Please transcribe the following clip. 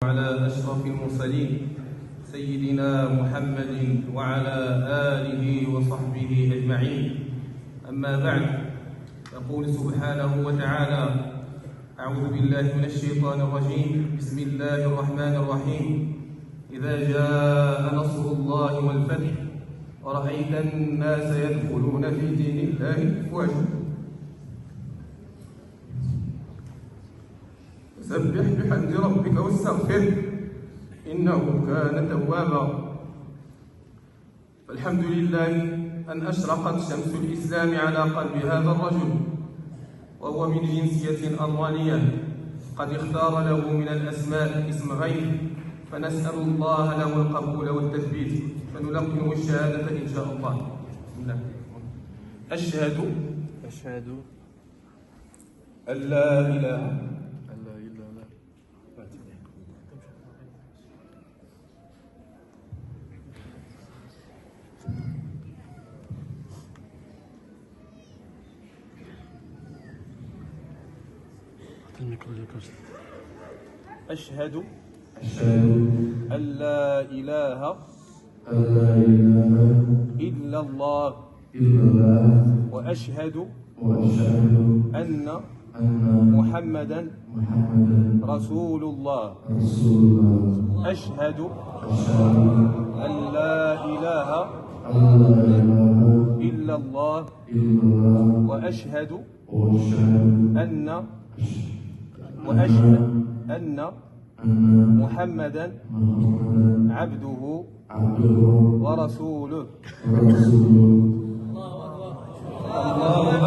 على أشرف المرسلين سيدنا محمد وعلى آله وصحبه أجمعين. أما بعد، يقول سبحانه وتعالى: أعوذ بالله من الشيطان الرجيم. بسم الله الرحمن الرحيم. إذا جاء نصر الله والفتح ورأيت الناس يدخلون في دين الله أفواجا فسبح بحمد ربك واستغفره إنه كان توابا. فالحمد لله أن أشرقت شمس الإسلام على قلب هذا الرجل، وهو من جنسية ألمانية قد اختار له من الأسماء اسم غيره، فنسأل الله له القبول والتثبيت، فنلقنه الشهادة إن شاء الله. بسم الله. أشهد أن لا إله أشهد أن لا إله إلا الله وأشهد أن محمدا رسول الله. أشهد أن لا إله إلا الله وأشهد أن محمدا عبده ورسوله. الله أكبر.